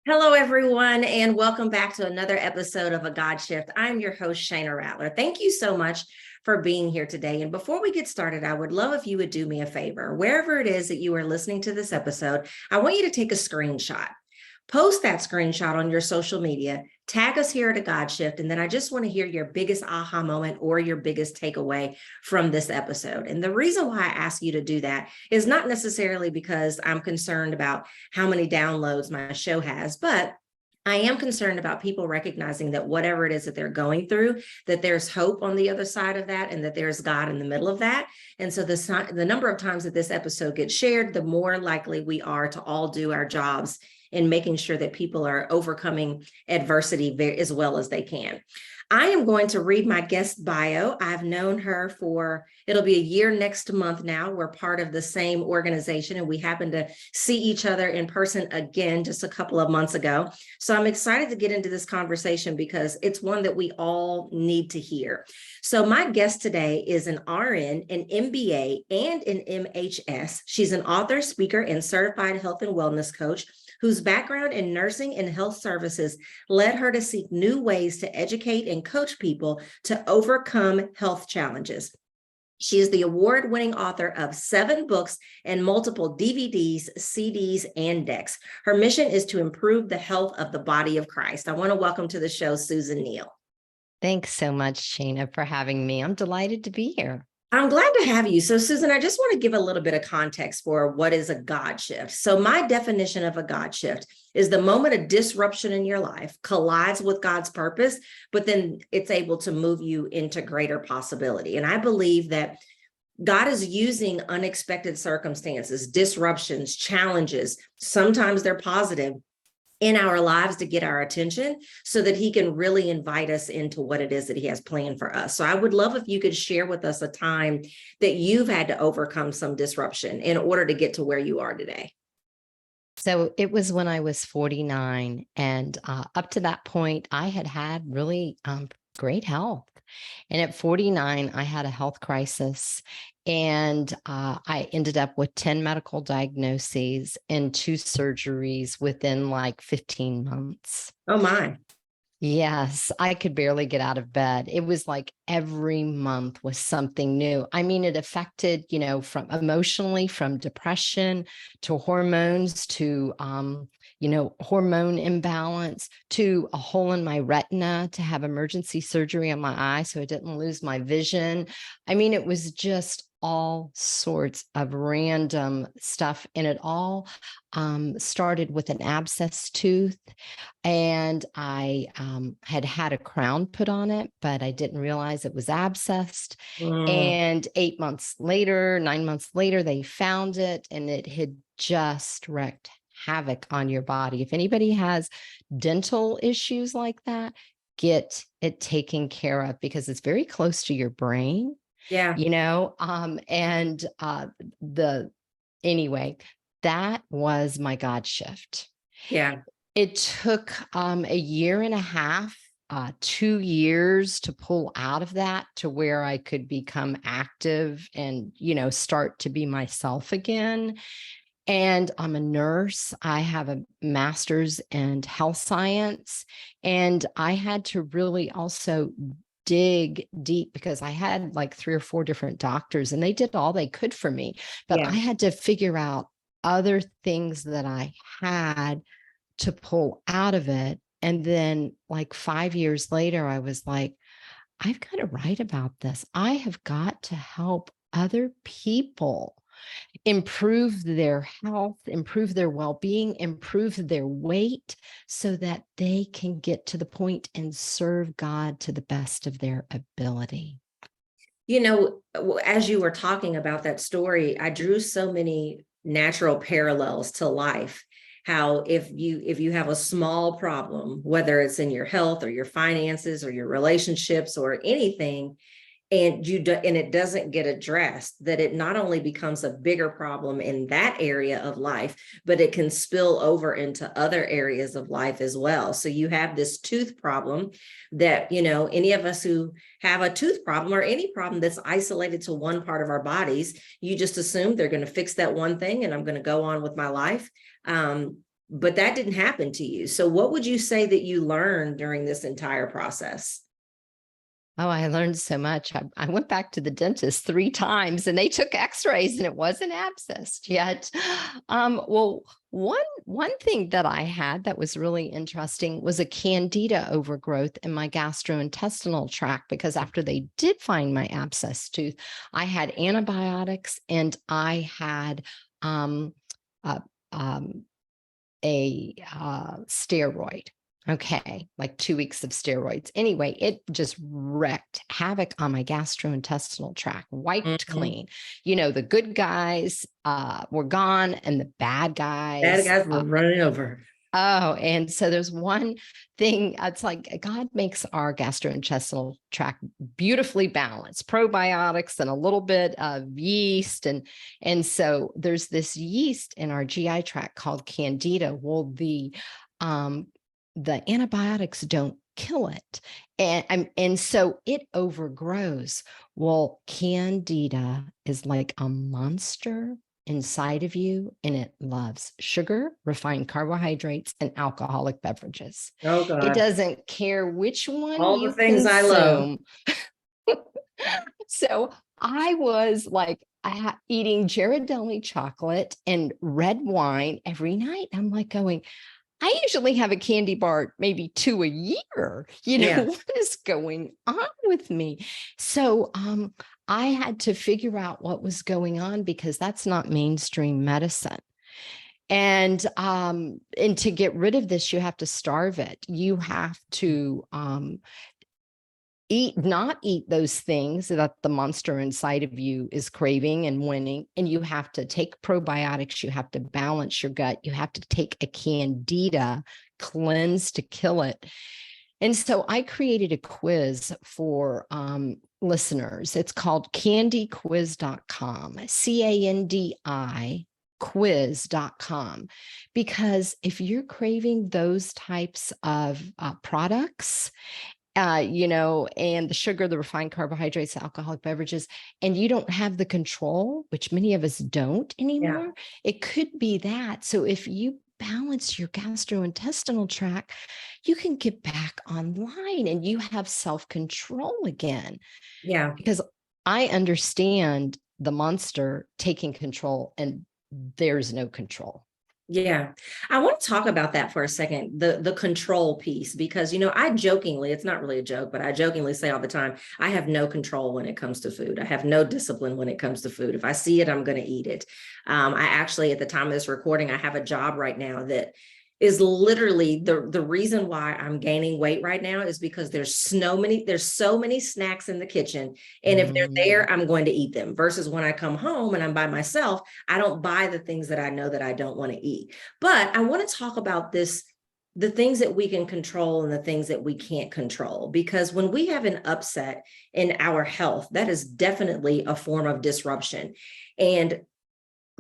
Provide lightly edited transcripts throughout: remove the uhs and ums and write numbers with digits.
Hello, everyone, and welcome back to another episode of A God Shift. I'm your host, Shayna Rattler. Thank you so much for being here today. And before we get started, I would love if you would do me a favor. Wherever it is that you are listening to this episode, I want you to take a screenshot. Post that screenshot on your social media, tag us here at A God Shift, and then I just want to hear your biggest aha moment or your biggest takeaway from this episode. And the reason why I ask you to do that is not necessarily because I'm concerned about how many downloads my show has, but I am concerned about people recognizing that whatever it is that they're going through, that there's hope on the other side of that, and that there's God in the middle of that. And so the number of times that this episode gets shared, the more likely we are to all do our jobs in making sure that people are overcoming adversity as well as they can. I am going to read my guest bio. I've known her for, it'll be a year next month now. We're part of the same organization, and we happened to see each other in person again just a couple of months ago. So I'm excited to get into this conversation because it's one that we all need to hear. So my guest today is an RN, an MBA, and an MHS. She's an author, speaker, and certified health and wellness coach whose background in nursing and health services led her to seek new ways to educate and coach people to overcome health challenges. She is the award-winning author of 7 books and multiple DVDs, CDs, and decks. Her mission is to improve the health of the body of Christ. I want to welcome to the show, Susan Neal. Thanks so much, Shayna, for having me. I'm delighted to be here. I'm glad to have you. So, Susan, I just want to give a little bit of context for what is a God shift. So my definition of a God shift is the moment a disruption in your life collides with God's purpose, but then it's able to move you into greater possibility. And I believe that God is using unexpected circumstances, disruptions, challenges. Sometimes they're positive in our lives to get our attention so that he can really invite us into what it is that he has planned for us. So I would love if you could share with us a time that you've had to overcome some disruption in order to get to where you are today. So it was when I was 49, and up to that point, I had really great health. And at 49, I had a health crisis, and I ended up with 10 medical diagnoses and 2 surgeries within like 15 months. Oh, my. Yes, I could barely get out of bed. It was like every month was something new. I mean, it affected, from emotionally, from depression to hormones to, hormone imbalance to a hole in my retina to have emergency surgery on my eye so I didn't lose my vision. I mean, it was just all sorts of random stuff. And it all started with an abscess tooth. And I had a crown put on it, but I didn't realize it was abscessed. And 9 months later, they found it, and it had just wreaked havoc on your body. If anybody has dental issues like that, get it taken care of because it's very close to your brain. Yeah. Anyway, that was my God shift. Yeah. It took a year and a half, 2 years to pull out of that to where I could become active and, start to be myself again. And I'm a nurse. I have a master's in health science, and I had to really also dig deep because I had like 3 or 4 different doctors, and they did all they could for me. But I had to figure out other things that I had to pull out of it. And then like 5 years later, I was like, I've got to write about this. I have got to help other people improve their health, improve their well-being, improve their weight so that they can get to the point and serve God to the best of their ability. As you were talking about that story, I drew so many natural parallels to life. How if you have a small problem, whether it's in your health or your finances or your relationships or anything, and it doesn't get addressed, that it not only becomes a bigger problem in that area of life, but it can spill over into other areas of life as well. So you have this tooth problem that, any of us who have a tooth problem or any problem that's isolated to one part of our bodies, you just assume they're going to fix that one thing and I'm going to go on with my life. but that didn't happen to you. So what would you say that you learned during this entire process? Oh, I learned so much. I went back to the dentist 3 times and they took x-rays and it wasn't abscessed yet. Well, one thing that I had that was really interesting was a candida overgrowth in my gastrointestinal tract, because after they did find my abscess tooth, I had antibiotics and I had um, uh, um, a steroid. Okay, like 2 weeks of steroids. Anyway, it just wreaked havoc on my gastrointestinal tract, wiped Mhm. clean. The good guys were gone and the bad Bad guys. guys were running over. Oh, and so there's one thing. It's like God makes our gastrointestinal tract beautifully balanced, probiotics and a little bit of yeast. And so there's this yeast in our GI tract called Candida. Well, the antibiotics don't kill it. And so it overgrows. Well, Candida is like a monster inside of you, and it loves sugar, refined carbohydrates, and alcoholic beverages. Oh It God. doesn't care which one All the you things I love. consume. So I was like eating Ghirardelli chocolate and red wine every night. I'm like going, I usually have a candy bar, maybe 2 a year. Yeah. What is going on with me? So I had to figure out what was going on, because that's not mainstream medicine. And to get rid of this, you have to starve it. You have to not eat those things that the monster inside of you is craving and winning. And you have to take probiotics. You have to balance your gut. You have to take a candida cleanse to kill it. And so I created a quiz for listeners. It's called candyquiz.com, CANDI quiz.com, because if you're craving those types of products, and the sugar, the refined carbohydrates, the alcoholic beverages, and you don't have the control, which many of us don't Yeah. anymore, it could be that. So if you balance your gastrointestinal tract, you can get back online and you have self-control again. Yeah. Because I understand the monster taking control and there's no control. Yeah. I want to talk about that for a second, the control piece, because I jokingly, it's not really a joke, but I jokingly say all the time, I have no control when it comes to food. I have no discipline when it comes to food. If I see it, I'm going to eat it. I actually, at the time of this recording, I have a job right now that is literally the reason why I'm gaining weight right now is because there's so many snacks in the kitchen. And if they're Mm. there, I'm going to eat them, versus when I come home and I'm by myself, I don't buy the things that I know that I don't want to eat. But I want to talk about the things that we can control and the things that we can't control, because when we have an upset in our health, that is definitely a form of disruption. And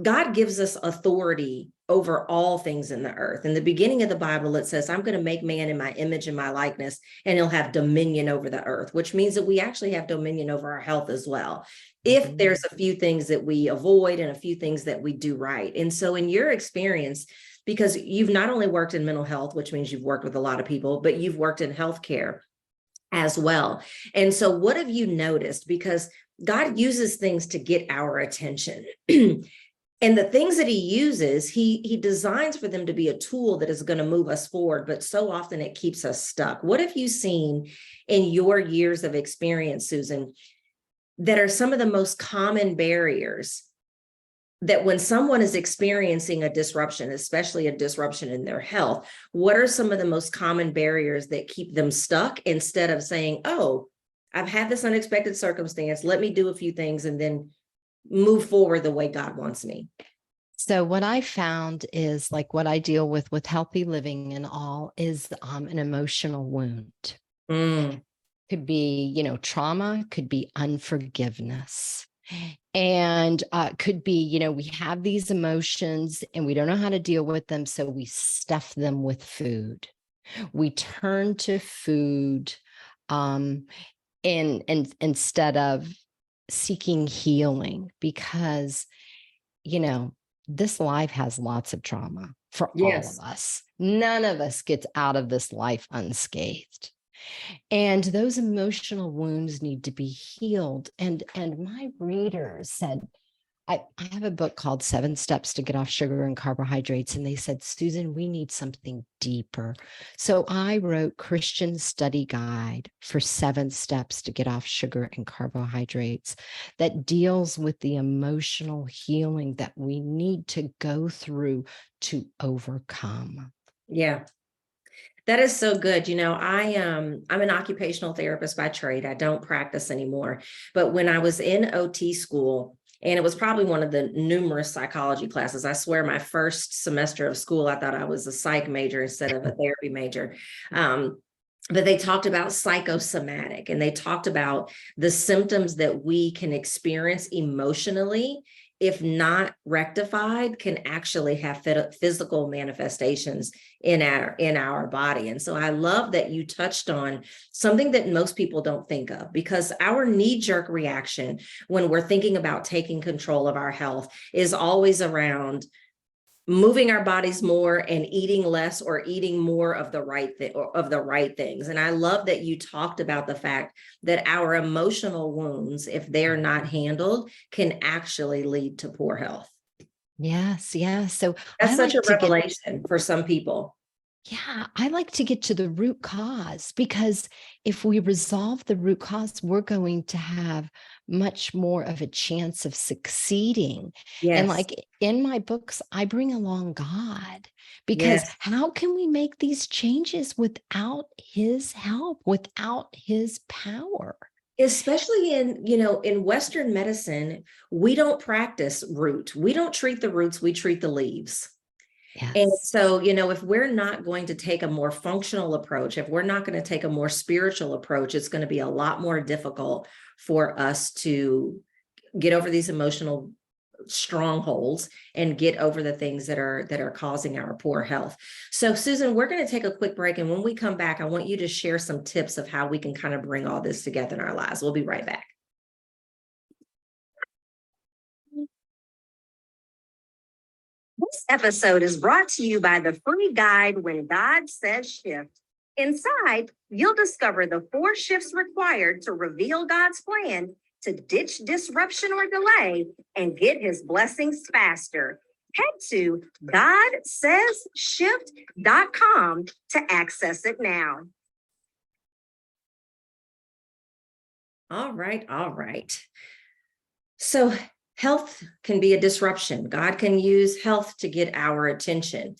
God gives us authority over all things in the earth. In the beginning of the Bible, it says, I'm going to make man in my image and my likeness, and he'll have dominion over the earth, which means that we actually have dominion over our health as well. If Mhm. there's a few things that we avoid and a few things that we do right. And so in your experience, because you've not only worked in mental health, which means you've worked with a lot of people, but you've worked in healthcare as well. And so what have you noticed? Because God uses things to get our attention. And the things that he uses, he designs for them to be a tool that is going to move us forward, but so often it keeps us stuck. What have you seen in your years of experience, Susan, that are some of the most common barriers that when someone is experiencing a disruption, especially a disruption in their health, what are some of the most common barriers that keep them stuck instead of saying, oh, I've had this unexpected circumstance, let me do a few things and then move forward the way God wants me? So what I found is, like, what I deal with healthy living and all is an emotional wound. Mm, Could be, trauma, could be unforgiveness. And could be, we have these emotions and we don't know how to deal with them. So we stuff them with food. We turn to food and instead of seeking healing, because, this life has lots of trauma. for all of Yes. us. None of us gets out of this life unscathed. And those emotional wounds need to be healed. And my readers said, I have a book called 7 Steps to Get Off Sugar and Carbohydrates. And they said, Susan, we need something deeper. So I wrote Christian Study Guide for 7 Steps to Get Off Sugar and Carbohydrates that deals with the emotional healing that we need to go through to overcome. Yeah. That is so good. I'm an occupational therapist by trade. I don't practice anymore. But when I was in OT school, and it was probably one of the numerous psychology classes, I swear my first semester of school, I thought I was a psych major instead of a therapy major. But they talked about psychosomatic, and they talked about the symptoms that we can experience emotionally, if not rectified, can actually have physical manifestations in our body. And so I love that you touched on something that most people don't think of, because our knee-jerk reaction when we're thinking about taking control of our health is always around moving our bodies more and eating less, or eating more of the right things. And I love that you talked about the fact that our emotional wounds, if they're not handled, can actually lead to poor health. Yes, yes. So That's I such a like to get revelation for some people. Yeah, I like to get to the root cause, because if we resolve the root cause, we're going to have much more of a chance of succeeding. And Yes. like in my books, I bring along God, because Yes. how can we make these changes without his help, without his power? Especially in Western medicine, we don't practice root. We don't treat the roots, we treat the leaves. And Yes. so, if we're not going to take a more functional approach, if we're not going to take a more spiritual approach, it's going to be a lot more difficult for us to get over these emotional strongholds and get over the things that are causing our poor health. So, Susan, we're going to take a quick break. And when we come back, I want you to share some tips of how we can kind of bring all this together in our lives. We'll be right back. This episode is brought to you by the free guide When God Says Shift. Inside, you'll discover the 4 shifts required to reveal God's plan, to ditch disruption or delay, and get his blessings faster. Head to GodSaysShift.com to access it now. All right, all right. So health can be a disruption. God can use health to get our attention.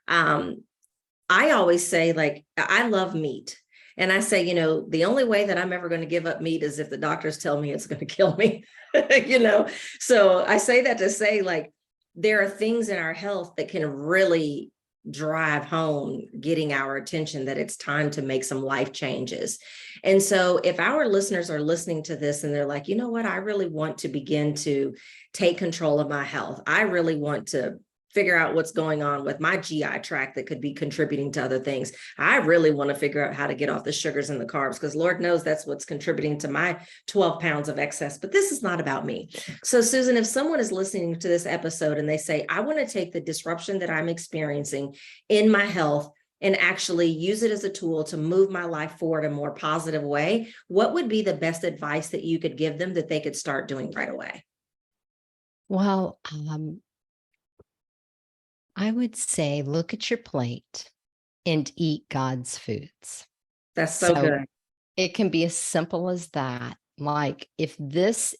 I always say, like, I love meat. And I say, the only way that I'm ever going to give up meat is if the doctors tell me it's going to kill me, So I say that to say, like, there are things in our health that can really drive home getting our attention, that it's time to make some life changes. And so if our listeners are listening to this and they're like, you know what, I really want to begin to take control of my health. I really want to figure out what's going on with my GI tract that could be contributing to other things. I really want to figure out how to get off the sugars and the carbs, because Lord knows that's what's contributing to my 12 pounds of excess. But this is not about me. So, Susan, if someone is listening to this episode and they say, I want to take the disruption that I'm experiencing in my health and actually use it as a tool to move my life forward in a more positive way, what would be the best advice that you could give them that they could start doing right away? Well, I would say look at your plate and eat God's foods. That's so good. It can be as simple as that. Like if this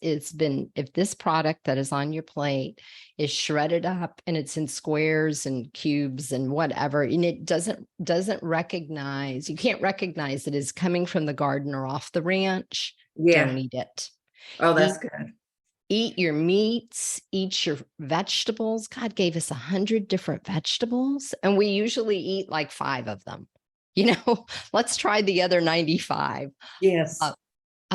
product that is on your plate is shredded up and it's in squares and cubes and whatever, and it doesn't recognize, you can't recognize it is coming from the garden or off the ranch, don't eat it. Oh, that's good. Eat your meats, eat your vegetables. God gave us 100 different vegetables, and we usually eat like 5 of them. Let's try the other 95. Yes.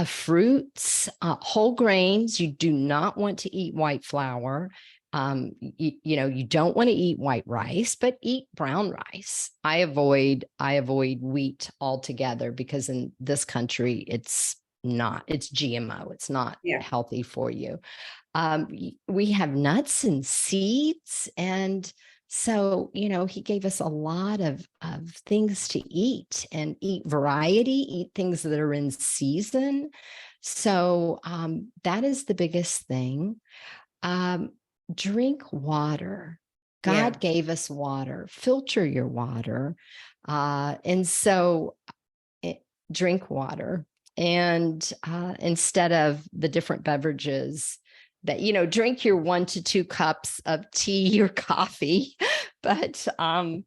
Fruits, whole grains. You do not want to eat white flour. You don't want to eat white rice, but eat brown rice. I avoid wheat altogether, because in this country, it's GMO. It's not healthy for you. We have nuts and seeds and So, he gave us a lot of things to eat and eat variety, eat things that are in season. So that is the biggest thing. Um, Drink water. Yeah. God gave us water. Filter your water. And so drink water. And instead of the different beverages that, drink your 1 to 2 cups of tea or coffee. But But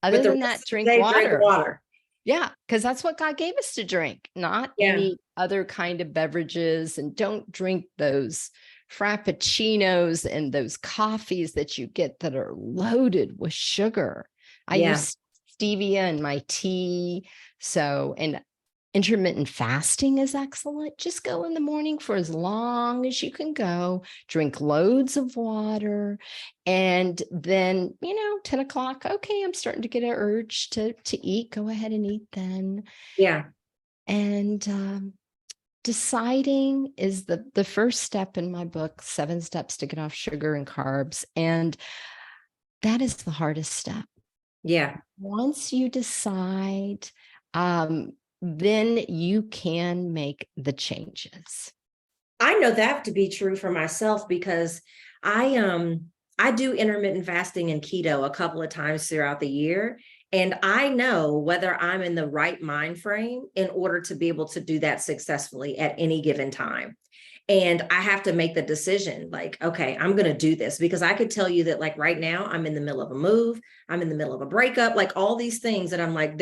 other the than rest that, of the drink day, drink water. water. Yeah, because that's what God gave us to drink, not Yeah. any other kind of beverages. And don't drink those frappuccinos and those coffees that you get that are loaded with sugar. I Yeah. use stevia in my tea. So, and intermittent fasting is excellent. Just go in the morning for as long as you can go, drink loads of water. And then, 10 o'clock, okay, I'm starting to get an urge to eat. Go ahead and eat then. Yeah. And deciding is the first step in my book, 7 Steps to Get Off Sugar and Carbs. And that is the hardest step. Yeah. Once you decide, then you can make the changes. I know that to be true for myself because I do intermittent fasting and keto a couple of times throughout the year. And I know whether I'm in the right mind frame in order to be able to do that successfully at any given time. And I have to make the decision like, okay, I'm going to do this because I could tell you that like right now I'm in the middle of a move. I'm in the middle of a breakup, like all these things that I'm like,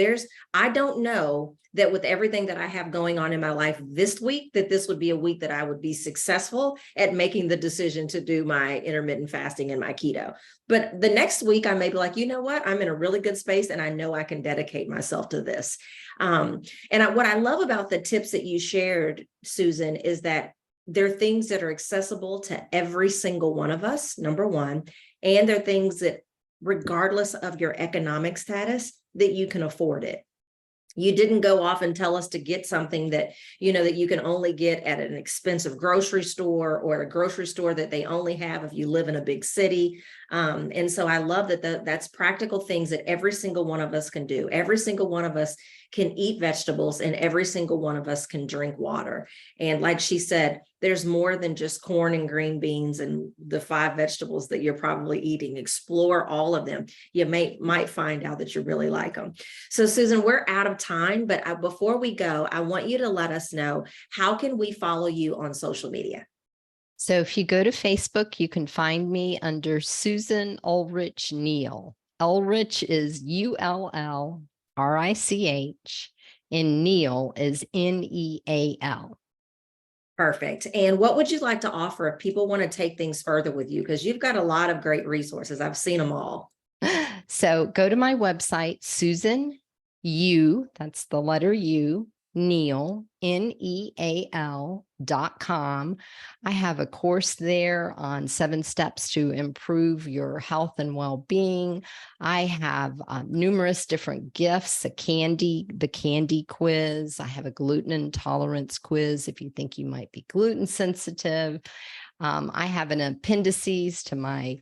I don't know that with everything that I have going on in my life this week, that this would be a week that I would be successful at making the decision to do my intermittent fasting and my keto. But the next week I may be like, you know what? I'm in a really good space and I know I can dedicate myself to this. What I love about the tips that you shared, Susan, is that they're things that are accessible to every single one of us, number one, and they're things that, regardless of your economic status, that you can afford it. You didn't go off and tell us to get something that, that you can only get at an expensive grocery store or a grocery store that they only have if you live in a big city. And so I love that that's practical things that every single one of us can do. Every single one of us can eat vegetables and every single one of us can drink water. And like she said, there's more than just corn and green beans and the 5 vegetables that you're probably eating. Explore all of them. You might find out that you really like them. So Susan, we're out of time, but before we go, I want you to let us know, how can we follow you on social media? So if you go to Facebook, you can find me under Susan Ulrich Neal. Ulrich is Ullrich, and Neal is Neal. Perfect. And what would you like to offer if people want to take things further with you? Because you've got a lot of great resources. I've seen them all. So go to my website, Susan that's the letter U, Neal, Neal.com. I have a course there on 7 steps to improve your health and well-being. I have numerous different gifts, the candy quiz. I have a gluten intolerance quiz if you think you might be gluten sensitive. I have an appendices to my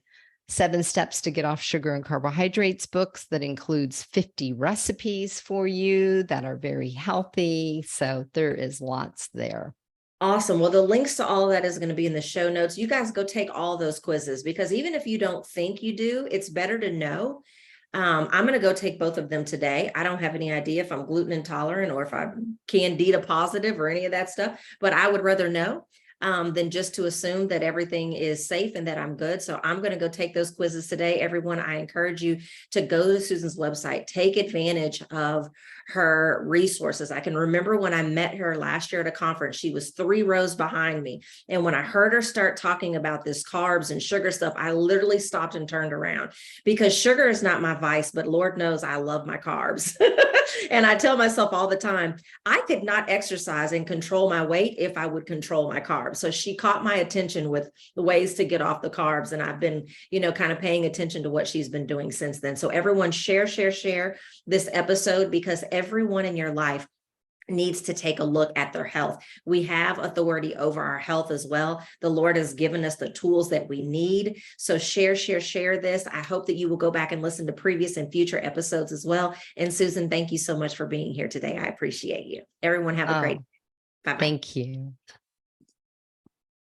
7 Steps to Get Off Sugar and Carbohydrates books that includes 50 recipes for you that are very healthy. So there is lots there. Awesome. Well, the links to all of that is going to be in the show notes. You guys go take all those quizzes because even if you don't think you do, it's better to know. I'm going to go take both of them today. I don't have any idea if I'm gluten intolerant or if I'm candida positive or any of that stuff, but I would rather know than just to assume that everything is safe and that I'm good. So I'm going to go take those quizzes today. Everyone, I encourage you to go to Susan's website, take advantage of her resources. I can remember when I met her last year at a conference, she was 3 rows behind me. And when I heard her start talking about this carbs and sugar stuff, I literally stopped and turned around because sugar is not my vice, but Lord knows I love my carbs. And I tell myself all the time, I could not exercise and control my weight if I would control my carbs. So she caught my attention with the ways to get off the carbs. And I've been, kind of paying attention to what she's been doing since then. So everyone share this episode because everyone in your life needs to take a look at their health. We have authority over our health as well. The Lord has given us the tools that we need. So share this. I hope that you will go back and listen to previous and future episodes as well. And Susan, thank you so much for being here today. I appreciate you. Everyone have a great Oh, Bye-bye. thank you.